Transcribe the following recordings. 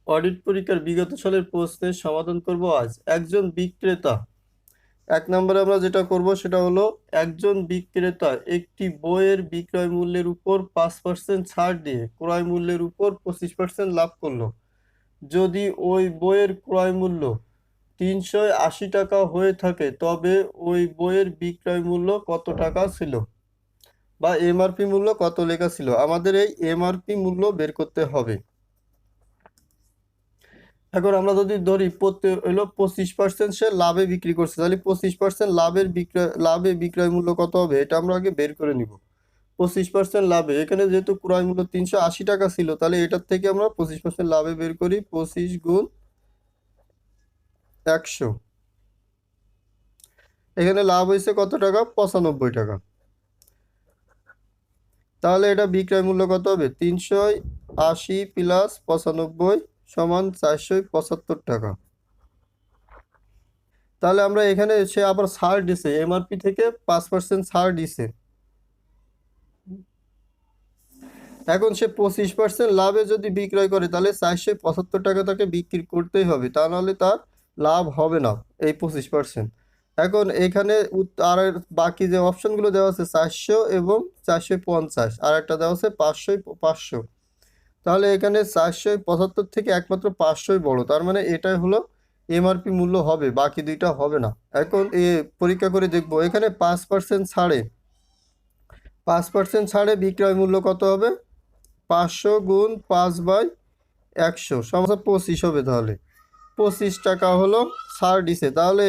Audit পরীক্ষার বিগত সালের প্রশ্নের সমাধান করব আজ। একজন বিক্রেতা, এক নম্বরে আমরা যেটা করব সেটা হলো একজন বিক্রেতা একটি বইয়ের বিক্রয় মূল্যের উপর 5% ছাড় দিয়ে ক্রয় মূল্যের উপর 25% লাভ করলো। যদি ওই বইয়ের ক্রয় মূল্য 380 টাকা হয়ে থাকে তবে ওই বইয়ের বিক্রয় মূল্য কত টাকা ছিল, বা এমআরপি মূল্য কত লেখা ছিল। আমাদের এই এমআরপি মূল্য বের করতে হবে। এখন আমরা যদি ধরি হলো 25% সে লাভে বিক্রি করছে, তাহলে 25% লাভে বিক্রয় মূল্য কত হবে এটা আমরা আগে বের করে নিব। 25% লাভে, এখানে যেহেতু ক্রয় মূল্য 380 টাকা ছিল, তাহলে এটার থেকে আমরা 25% লাভে বের করি 25 গুণ 100। এখানে লাভ হয়েছে কত টাকা? 95 টাকা। তাহলে এটা বিক্রয় মূল্য কত হবে? 380 প্লাস 95 সমান 475 টাকা। তাহলে আমরা এখানে সে আবার ছাড় দিছে, এমআরপি থেকে 5% ছাড় দিছে। এখন সে 25% লাভে যদি বিক্রয় করে তাহলে 475 টাকা তাকে বিক্রি করতেই হবে, তা নাহলে তার লাভ হবে না এই 25%। এখন এখানে আর বাকি যে অপশনগুলো দেওয়া আছে 400 এবং 450, আর একটা দেওয়া আছে 500। তাহলে এখানে 475 থেকে একমাত্র 500ই বড়, তার মানে এটাই হলো এমআরপি মূল্য হবে, বাকি দুইটা হবে না। এখন পরীক্ষা করে দেখবো, এখানে 5% ছাড়ে 5% ছাড়ে বিক্রয় মূল্য কত হবে? 500 গুণ 5/100 সমান 25 হবে। তাহলে 25 টাকা হলো ছাড় দিছে। তাহলে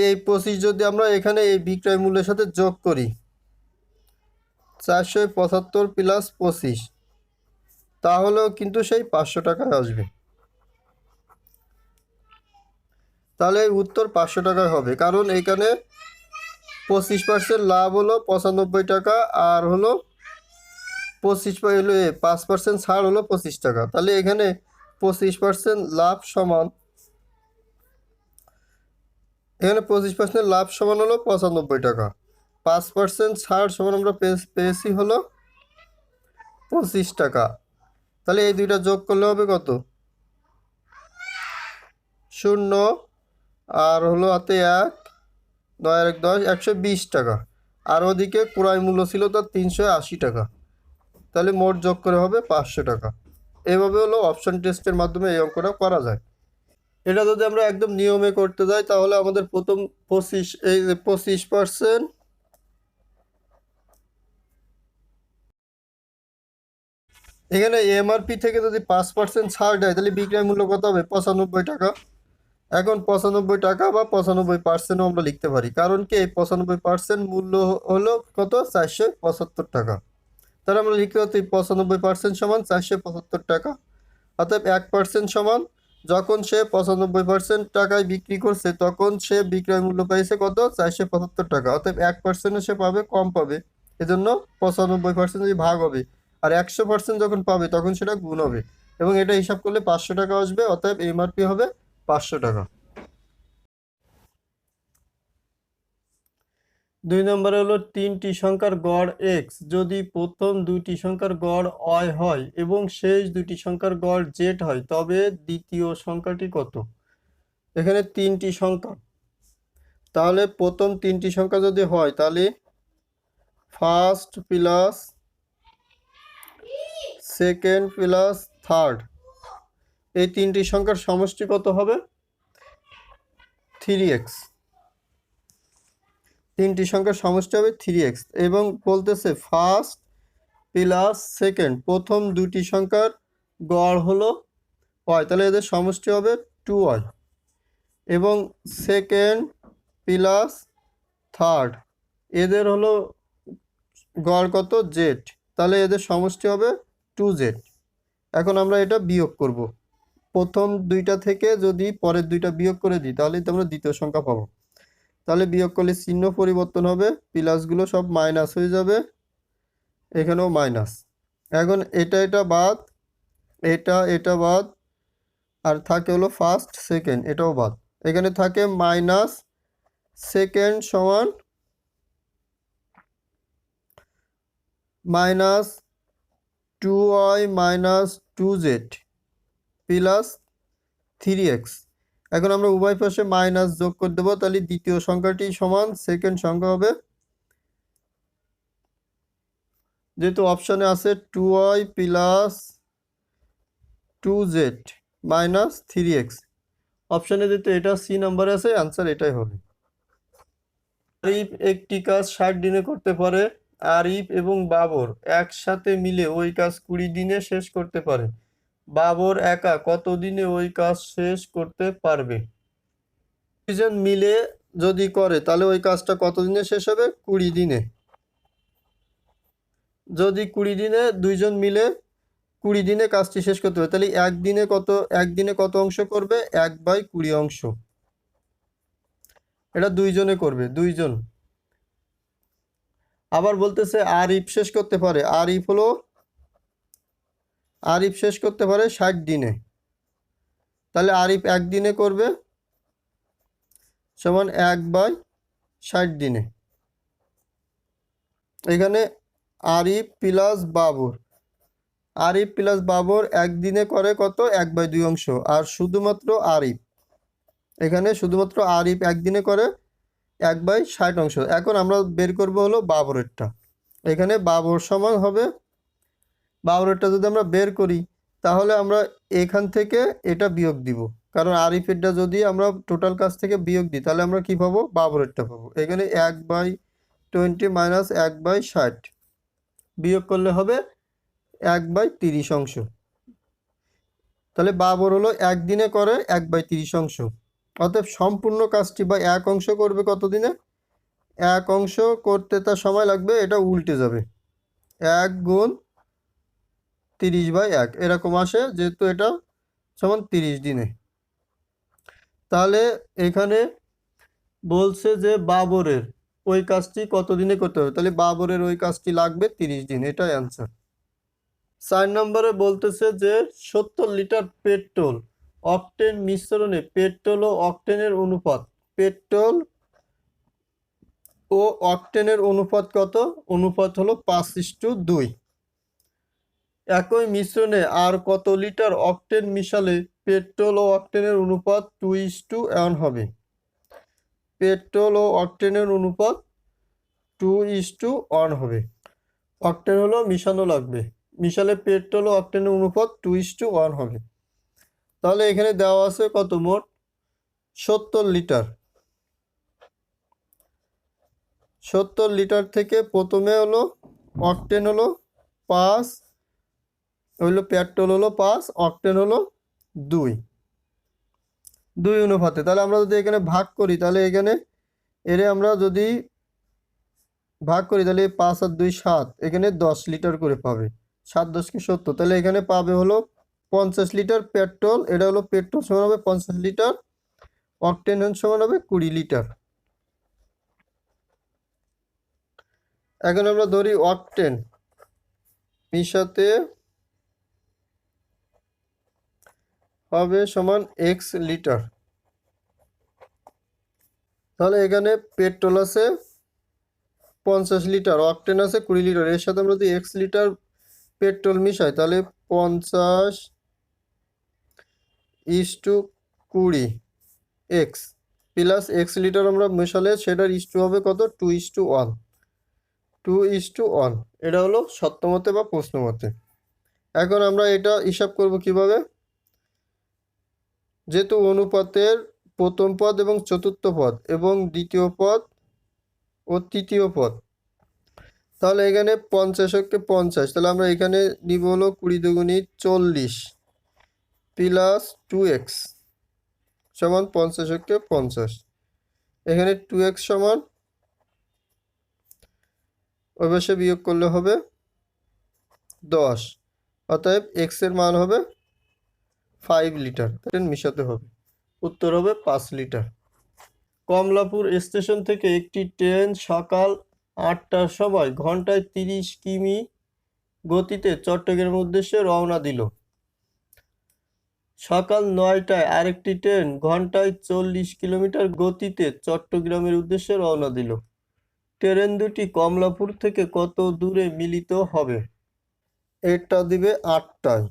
এই 25 যদি আমরা এখানে এই বিক্রয় মূল্যের সাথে যোগ করি, 475 প্লাস 25, তাহলেও কিন্তু সেই 500 টাকায় আসবে। তাহলে উত্তর 500 টাকায় হবে, কারণ এখানে 25% লাভ হলো 95 টাকা, আর হলো 5% ছাড় হলো 25 টাকা। তাহলে এখানে 25% লাভ সমান, এখানে 25% লাভ সমান হলো 95 টাকা। 5% ছাড় সমান আমরা পেয়েছি হলো 25 টাকা। তাহলে এই দুইটা যোগ করলে হবে কত? 0 আর হলো হাতে 1, 9 আর 1 10, 120 টাকা। আর ওদিকে ক্রয় মূল্য ছিল তার 380 টাকা। তাহলে মোট যোগ করে হবে 500 টাকা। এভাবে হলো অপশন টেস্টের মাধ্যমে এই অঙ্কটা করা যায়। এটা যদি আমরা একদম নিয়মে করতে যাই তাহলে আমাদের প্রথম 25% এখানে এমআরপি থেকে যদি 5% ছাড় দেয় তাহলে বিক্রয় মূল্য কত হবে? 95 টাকা। এখন 95 টাকা বা 95% আমরা লিখতে পারি, কারণ কি 95% মূল্য হলো কত? 475 টাকা। তাহলে আমরা লিখতে পারি 95% সমান 475 টাকা। অর্থাৎ 1% সমান, যখন সে 95% টাকায় বিক্রি করছে তখন সে বিক্রয় মূল্য পাইছে কত? 475 টাকা। অর্থাৎ 1% সে পাবে, কম পাবে, এজন্য 95% যদি ভাগ হবে, আর 100% যখন পাবে তখন সেটা গুণ হবে, এবং এটা হিসাব করলে 500 টাকা আসবে। অতএব এমআরপি হবে 500 টাকা। 2 নম্বরে হলো 3টি সংখ্যার গড় এক্স যদি প্রথম দুইটি সংখ্যার গড় ওয়াই হয় এবং শেষ দুইটি সংখ্যার গড় জেড হয় তবে দ্বিতীয় সংখ্যাটি কত? এখানে 3টি সংখ্যা, তাহলে প্রথম 3টি সংখ্যা যদি হয় তাহলে first plus second plus third, এই 3টি সংখ্যার সমষ্টি কত হবে? 3x। 3টি সংখ্যার সমষ্টি হবে 3x, এবং বলতেছে ফার্স্ট প্লাস সেকেন্ড, প্রথম দুটি সংখ্যার গড় হলো y, তাহলে এদের সমষ্টি হবে 2y, এবং সেকেন্ড প্লাস থার্ড, এদের হলো গড় কত? z, তাহলে এদের সমষ্টি হবে 2z। এখন আমরা এটা বিয়োগ করব, প্রথম দুইটা থেকে যদি পরের দুইটা বিয়োগ করে দিই তাহলে আমরা দ্বিতীয় সংখ্যা পাবো। তাহলে বিয়োগ করলে চিহ্ন পরিবর্তন হবে, প্লাসগুলো সব মাইনাস হয়ে যাবে, এখানেও মাইনাস। এখন এটা বাদ, এটা বাদ, আর থাকে হলো ফার্স্ট সেকেন্ড, এটাও বাদ। এখানে থাকে মাইনাস সেকেন্ড সমান minus 2y minus 2z plus 3x। এখন আমরা উভয় পাশে মাইনাস যোগ করে দেবো, তাহলে দ্বিতীয় সংখ্যাটি সমান সেকেন্ড সংখ্যা হবে, যেহেতু অপশানে আছে 2y plus 2z minus 3x, অপশানে যেহেতু এটা সি নাম্বারে আছে, অ্যান্সার এটাই হবে। আরিফ একটি কাজ 60 দিনে করতে পারে। আরিফ এবং বাবর একসাথে মিলে ওই কাজ 20 দিনে শেষ করতে পারে। বাবর একা কত দিনে ওই কাজ শেষ করতে পারবে? দুইজন মিলে যদি করে তাহলে ওই কাজটা কত দিনে শেষ হবে? 20 দিনে। যদি 20 দিনে দুইজন মিলে 20 দিনে কাজটি শেষ করতে হবে, তাহলে একদিনে কত অংশ করবে? 1/20 অংশ। এটা দুইজনে করবে, দুইজন। আবার বলতেছে আরিফ শেষ করতে পারে। আরিফ শেষ করতে পারে 60 দিনে, তাহলে আরিফ একদিনে করবে সমান 1/60 দিনে। এখানে আরিফ প্লাস বাবর একদিনে করে কত? 1/2 অংশ। আর শুধুমাত্র আরিফ, এখানে শুধুমাত্র আরিফ একদিনে করে 1/60 অংশ। এখন আমরা বের করব হলো বাবরেরটা। এখানে বাবর সমান হবে, বাবরেরটা যদি আমরা বের করি তাহলে আমরা এখান থেকে এটা বিয়োগ দিব, কারণ আরিফেরটা যদি আমরা টোটাল কাজ থেকে বিয়োগ দিই তাহলে আমরা কি পাবো? বাবরেরটা পাবো। এখানে 1/20 মাইনাস 1/60 বিয়োগ করলে হবে 1/30 অংশ। তাহলে বাবর হলো একদিনে করে 1/30 অংশ। অতএব সম্পূর্ণ কাজটি বা এক অংশ করবে কত দিনে? এক অংশ করতে তার সময় লাগবে, এটা উল্টে যাবে, 1 গুণ 30/1 এরকম আসে, যেহেতু এটা সমান 30 দিনে। তাহলে এখানে বলছে যে বাবরের ওই কাজটি কত দিনে করতে হবে, তাহলে বাবরের ওই কাজটি লাগবে 30 দিন, এটাই অ্যান্সার। 4 নম্বরে বলতেছে যে 70 লিটার পেট্রোল অকটেন মিশ্রণে পেট্রোল ও অকটেনের অনুপাত। পেট্রোল ও অকটেনের অনুপাত কত? অনুপাত হলো 5:2। একই মিশ্রণে আর কত লিটার অকটেন মিশালে পেট্রোল ও অকটেনের অনুপাত 2:1 হবে? পেট্রোল ও অকটেনের অনুপাত 2:1 হবে। অকটেন হলো মিশানো লাগবে, মিশালে পেট্রোল ও অকটেনের অনুপাত 2:1 হবে। তাহলে এখানে দেওয়া আছে কত? মোট 70 লিটার। 70 লিটার থেকে প্রথমে হলো অকটেন হলো 5, হইলো পেট্রোল হলো 5, অকটেন হলো 2 অনুপাতে। তাহলে আমরা যদি এখানে ভাগ করি তাহলে এখানে আমরা যদি ভাগ করি তাহলে 5 আর 2 7, এখানে 10 লিটার করে পাবে। 7 10 কি 70, তাহলে এখানে পাবে হলো 50 লিটার পেট্রোল। এটা হলো পেট্রোল সমান হবে 50 লিটার, অকটেন সমান হবে 20 লিটার। এখন আমরা ধরি অকটেন মিশাতে হবে সমান x লিটার। তাহলে এখানে পেট্রোল আছে 50 লিটার, অকটেন আছে 20 লিটার, এর সাথে আমরা যদি x লিটার পেট্রোল মিশাই তাহলে 50:20 x প্লাস x লিটার আমরা মেশালে সেটার ইস্টু হবে কত? 2:1। এটা হলো সত্যমতে বা প্রশ্নমতে। এখন আমরা এটা হিসাব করব কিভাবে? যেহেতু অনুপাতের প্রথম পদ এবং চতুর্থ পদ এবং দ্বিতীয় পদ ও তৃতীয় পদ, তাহলে এখানে 50 50, তাহলে আমরা এখানে নিব হলো 20 দুগুণী 40 প্লাস 2x সমান 50 এখানে 2x সমান ওই পাশে বিয়োগ করলে হবে 10, অতএব x এর মান হবে 5 লিটার। মিশাতে হবে, উত্তর হবে 5 লিটার। কমলাপুর স্টেশন থেকে একটি ট্রেন সকাল 8টার সময় ঘন্টায় 30 কিমি গতিতে চট্টগ্রামের উদ্দেশ্যে রওনা দিল। সকাল 9টায় আরেকটি ট্রেন ঘন্টায় 40 কিলোমিটার গতিতে চট্টগ্রামের উদ্দেশ্যে রওনা দিল। ট্রেন দুটি কমলাপুর থেকে কত দূরে মিলিত হবে? এটা দিবে 8টায়।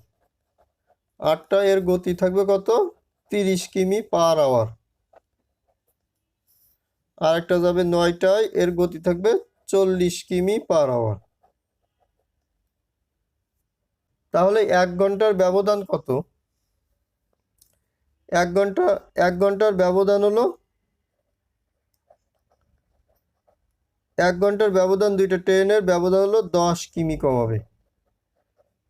8টায় এর গতি থাকবে কত? 30 কিমি পার আওয়ার। আর একটা যাবে 9টায়, এর গতি থাকবে 40 কিমি পার আওয়ার। তাহলে 1 ঘন্টার ব্যবধান কত? 1 ঘন্টার ব্যবধান হলো 1 ঘন্টার ব্যবধান, দুইটা ট্রেনের ব্যবধান হলো 10 কিমি কমাবে,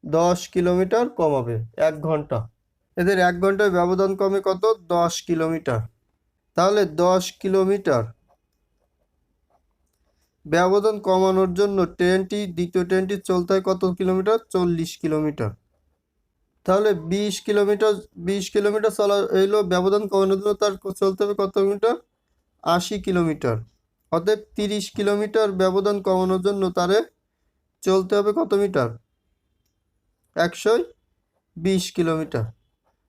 10 কিলোমিটার কমাবে 1 ঘন্টা। এদের 1 ঘন্টায় ব্যবধান কমে কত? 10 কিলোমিটার। তাহলে 10 কিলোমিটার ব্যবধান কমানোর জন্য দ্বিতীয় ট্রেনটি চলতে হয় কত কিলোমিটার? 40 কিলোমিটার। তাহলে 20 কিলোমিটার চলা এলো, ব্যবধান কমানোর জন্য তার চলতে হবে কত মিটার? 80 কিলোমিটার। অতএব 30 কিলোমিটার ব্যবধান কমানোর জন্য তারে চলতে হবে কত মিটার? 120 কিলোমিটার।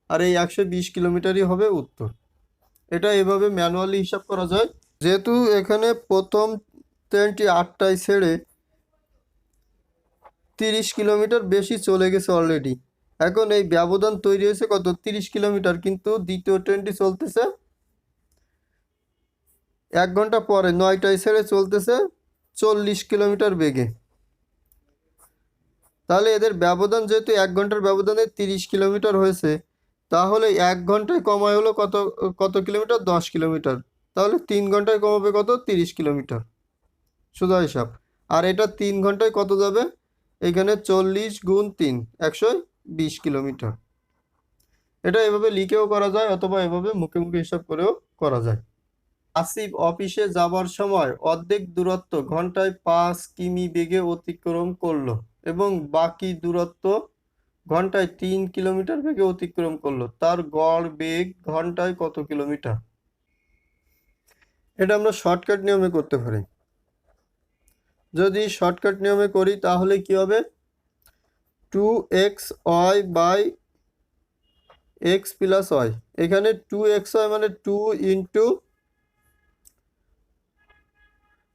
আর এই 120 কিলোমিটারই হবে উত্তর। এটা এভাবে ম্যানুয়ালি হিসাব করা যায়। যেহেতু এখানে প্রথম ট্রেনটি 8টায় ছেড়ে 30 কিলোমিটার বেশি চলে গেছে অলরেডি, এখন এই ব্যবধান তৈরি হয়েছে কত? 30 কিলোমিটার, কিন্তু দ্বিতীয় ট্রেনটি চলতেছে 1 ঘন্টা পরে 9টায় ছেড়ে চলতেছে 40 কিলোমিটার বেগে। তাহলে এদের ব্যবধান যেহেতু 1 ঘন্টার ব্যবধানে 30 কিলোমিটার হয়েছে, তাহলে 1 ঘন্টায় কমায় হলো কত কত কিলোমিটার? 10 কিলোমিটার। তাহলে 3 ঘন্টায় কমাবে কত? 30 কিলোমিটার, সোজা হিসাব। আর এটা 3 ঘন্টায় কত যাবে? এখানে 40 গুণ 3, 120 কিলোমিটার। এটা এভাবে লিখেও করা যায়, অথবা এভাবে মুখে মুখে হিসাব করেও করা যায়। আসিফ অফিসে যাবার সময় অর্ধেক দূরত্ব ঘন্টায় 5 কিমি বেগে অতিক্রম করলো এবং বাকি দূরত্ব ঘন্টায় 3 কিলোমিটার বেগে অতিক্রম করলো। তার গড় বেগ ঘন্টায় কত কিলোমিটার? এটা আমরা শর্টকাট নিয়মে করতে পারি। যদি শর্টকাট নিয়মে করি তাহলে কি হবে? 2xy by x plus y। এখানে 2xy মানে 2 ইন্টু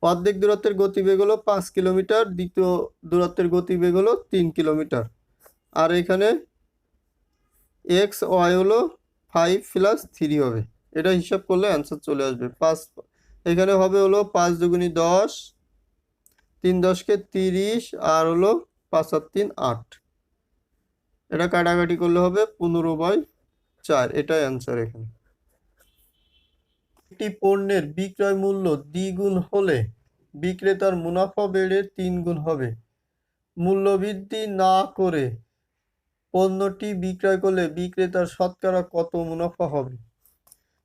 অর্ধেক দূরত্বের গতিবেগ হলো 5 কিলোমিটার, দ্বিতীয় দূরত্বের গতিবেগ হলো 3 কিলোমিটার। আর এখানে এক্স ওয়াই হলো 5 প্লাস 3 হবে। এটা হিসাব করলে অ্যান্সার চলে আসবে। 5 এখানে হবে হলো 5 দুগুণী 10, 3 10কে 30, আর হলো 5 আর 3 8। এটা কাটাকাটি করলে হবে 15/4। এটাই অ্যান্সার এখানে। একটি পণ্যের বিক্রয় মূল্য দ্বিগুণ হলে বিক্রেতার মুনাফা বেড়ে 3 গুণ হবে। মূল্য বৃদ্ধি না করে পণ্যটি বিক্রয় করলে বিক্রেতার শতকরা কত মুনাফা হবে?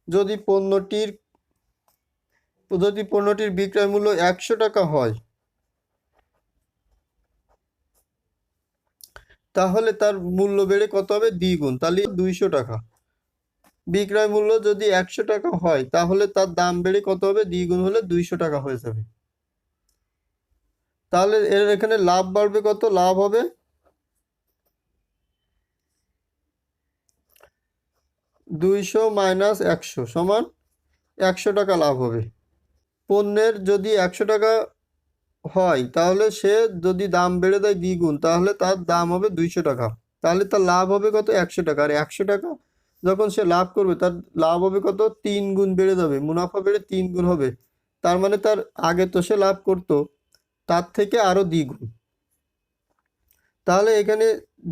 যদি পণ্যটির বিক্রয় মূল্য 100 টাকা হয়, তাহলে তার মূল্য বেড়ে কত হবে? দ্বিগুণ, তাহলে 200 টাকা। বিক্রয় মূল্য যদি 100 টাকা হয়, তাহলে তার দাম বেড়ে কত হবে? দ্বিগুণ হলে 200 টাকা হয়ে যাবে। তাহলে এর এখানে লাভ বাড়বে কত? লাভ হবে 200 মাইনাস 100 সমান 100 টাকা লাভ হবে। পণ্যের যদি 100 টাকা হয়, তাহলে সে যদি দাম বেড়ে দেয় দ্বিগুণ, তাহলে তার দাম হবে 200 টাকা। তাহলে তার লাভ হবে কত? 100 টাকা। আর 100 টাকা যখন সে লাভ করবে, তার লাভ হবে কত? 3 গুণ বেড়ে যাবে, মুনাফা বেড়ে 3 গুণ হবে। তার মানে তার আগে তো সে লাভ করতো তার থেকে আরো দ্বিগুণ। তাহলে এখানে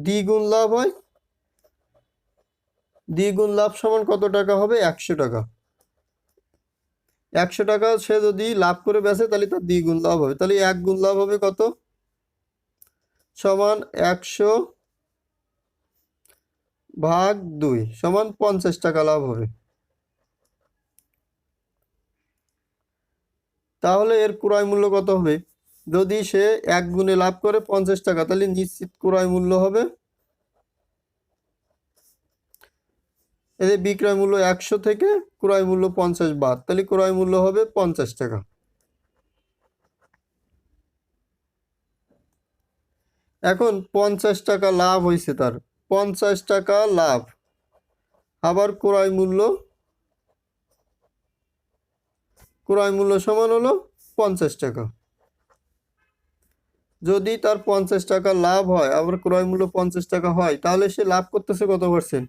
দ্বিগুণ লাভ হয়, দ্বিগুণ লাভ সমান কত টাকা হবে? 100 টাকা। 100 টাকা সে যদি লাভ করে বেচে, তাহলে তার দ্বিগুণ লাভ হবে। তাহলে 1 গুণ লাভ হবে কত? সমান 100/2 সমান 50 টাকা লাভ হবে। তাহলে এর ক্রয় মূল্য কত হবে? যদি সে 1 গুণে লাভ করে 50 টাকা, তাহলে নিশ্চিত ক্রয় মূল্য হবে, এদের বিক্রয় মূল্য 100 থেকে ক্রয় মূল্য 50 বাদ, তাহলে ক্রয় মূল্য হবে 50 টাকা। এখন 50 টাকা লাভ হয়েছে, তার 50 টাকা লাভ, আবার ক্রয় মূল্য সমান হলো 50 টাকা। যদি তার 50 টাকা লাভ হয়, আবার ক্রয় মূল্য 50 টাকা হয়, তাহলে সে লাভ করতেছে কত পার্সেন্ট?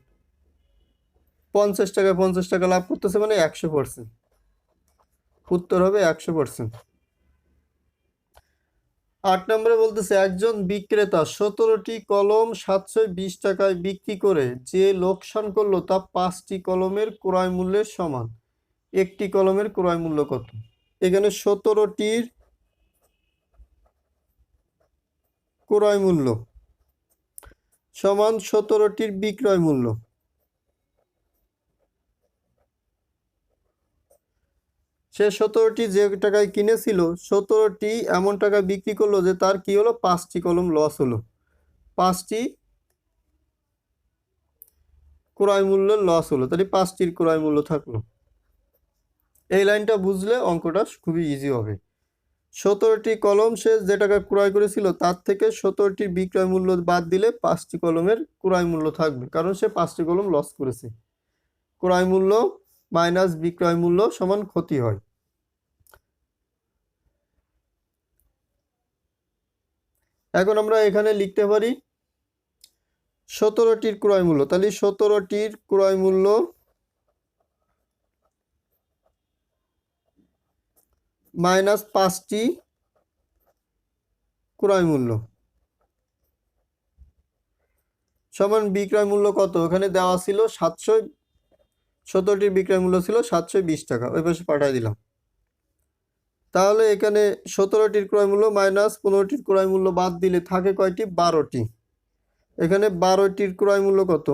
50 টাকা লাভ করতেছে মানে 100%। উত্তর হবে 100%। 8 নম্বরে বলতেছে একজন বিক্রেতা 17টি কলম 720 টাকায় বিক্রি করে যে লোকসান করলো তা 5টি কলমের ক্রয় মূল্যের সমান। একটি কলমের ক্রয় মূল্য কত? এখানে 17টির ক্রয় মূল্য সমান 17টির বিক্রয় মূল্য। সে 17টি যে টাকায় কিনেছিল 17টি এমন টাকা বিক্রি করলো যে তার কি হলো, 5টি কলম লস হলো, 5টি ক্রয় মূল্য লস হলো, তাহলে 5টির ক্রয় মূল্য থাকলো। এই লাইনটা বুঝলে অঙ্কটা খুবই ইজি হবে। 17টি কলম সে যে টাকা ক্রয় করেছিল তার থেকে 17টির বিক্রয় মূল্য বাদ দিলে 5টি কলমের ক্রয় মূল্য থাকবে, কারণ সে 5টি কলম লস করেছে। ক্রয় মূল্য মাইনাস বিক্রয় মূল্য সমান ক্ষতি হয়। এখন আমরা এখানে লিখতে পারি 17টির ক্রয় মূল্য, তাহলে 17টির ক্রয় মূল্য মাইনাস 5টি ক্রয় মূল্য সমান বিক্রয় মূল্য কত? ওখানে দেওয়া ছিল 17টির বিক্রয় মূল্য ছিল 720 টাকা, ওই পাশে পাঠিয়ে দিলাম। তাহলে এখানে 17টির ক্রয় মূল্য মাইনাস 15টির ক্রয় মূল্য বাদ দিলে থাকে কয়টি? 12টি। এখানে 12টির ক্রয় মূল্য কত?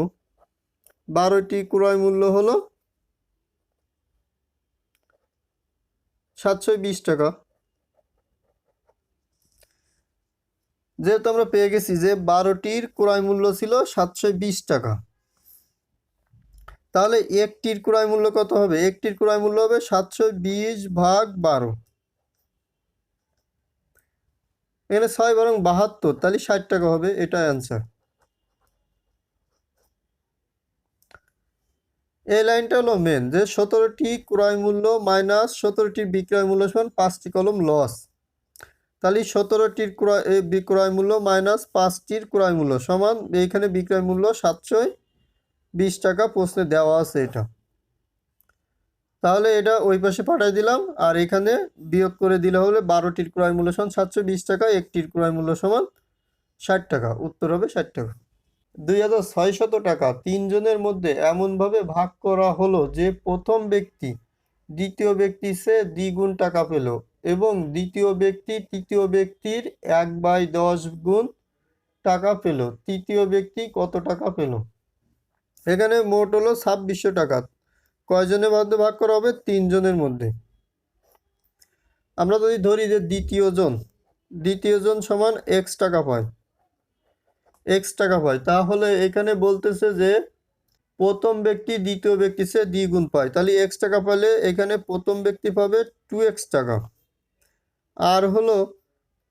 12টি ক্রয় মূল্য হলো 720 টাকা। যেহেতু আমরা পেয়ে গেছি যে 12টির ক্রয় মূল্য ছিল 720 টাকা, তাহলে একটির ক্রয় মূল্য কত হবে? একটির ক্রয় মূল্য হবে 720 ভাগ 12। এখানে 6 বরং 72, তাহলে 60 টাকা হবে, এটাই অ্যান্সার। এই লাইনটা হলো মেন, যে 17টি ক্রয় মূল্য মাইনাস 17টির বিক্রয় মূল্য সমান 5টি কলম লস। তাহলে 17টির বিক্রয় মূল্য মাইনাস 5টির ক্রয় মূল্য সমান, এইখানে বিক্রয় মূল্য 720 টাকা প্রশ্নে দেওয়া আছে এটা। তাহলে এটা ওই পাশে পাঠিয়ে দিলাম, আর এখানে বিয়োগ করে দিলে হলে 12টির ক্রয় মূল্য সমান 720 টাকা, একটির ক্রয় মূল্য সমান 60 টাকা। উত্তর হবে 60 টাকা। 2600 টাকা 3 জনের মধ্যে এমনভাবে ভাগ করা হলো যে প্রথম ব্যক্তি দ্বিতীয় ব্যক্তির চেয়ে দ্বিগুণ টাকা পেল এবং দ্বিতীয় ব্যক্তি তৃতীয় ব্যক্তির 1/10 গুণ টাকা পেল। তৃতীয় ব্যক্তি কত টাকা পেল? এখানে মোট হলো 2600 টাকা। কয়জনের মধ্যে ভাগ করা হবে? 3 জনের মধ্যে। আমরা যদি ধরি যে দ্বিতীয় জন সমান x টাকা পায়, তাহলে এখানে বলতেছে যে প্রথম ব্যক্তি দ্বিতীয় ব্যক্তির চেয়ে দ্বিগুণ পায়, তাহলে x টাকা পেলে এখানে প্রথম ব্যক্তি পাবে 2x টাকা, আর হলো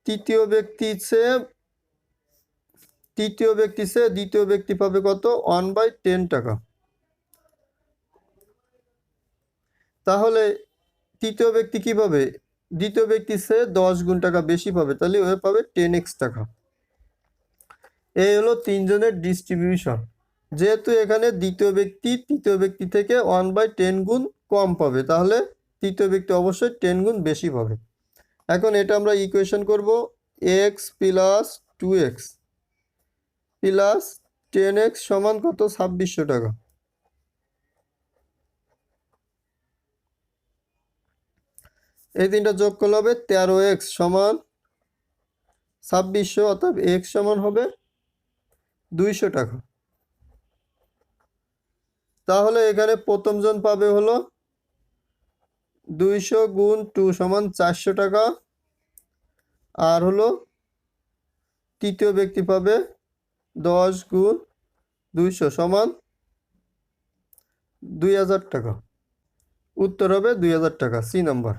তৃতীয় ব্যক্তি দ্বিতীয় ব্যক্তি পাবে কত? 1/10 টাকা। তাহলে তৃতীয় ব্যক্তি কি পাবে? দ্বিতীয় ব্যক্তির চেয়ে 10 গুণ টাকা বেশি পাবে, তাহলে ও পাবে 10x টাকা। এই হলো 3 জনের ডিস্ট্রিবিউশন। যেহেতু এখানে দ্বিতীয় ব্যক্তি তৃতীয় ব্যক্তি থেকে 1/10 গুণ কম পাবে, তাহলে তৃতীয় ব্যক্তি অবশ্যই 10 গুণ বেশি পাবে। এখন এটা আমরা ইকুয়েশন করব, x plus 2x plus 10x সমান কত? 2600 টাকা। এই তিনটা যোগ করলে হবে 13x সমান 2600, অর্থাৎ x সমান হবে 200 টাকা। তাহলে এখানে প্রথম জন পাবে হলো 200 গুণ 2 সমান 400 টাকা, আর হলো তৃতীয় ব্যক্তি পাবে 10 গুণ 200 সমান 2000 টাকা। উত্তর হবে 2000 টাকা, সি নাম্বার।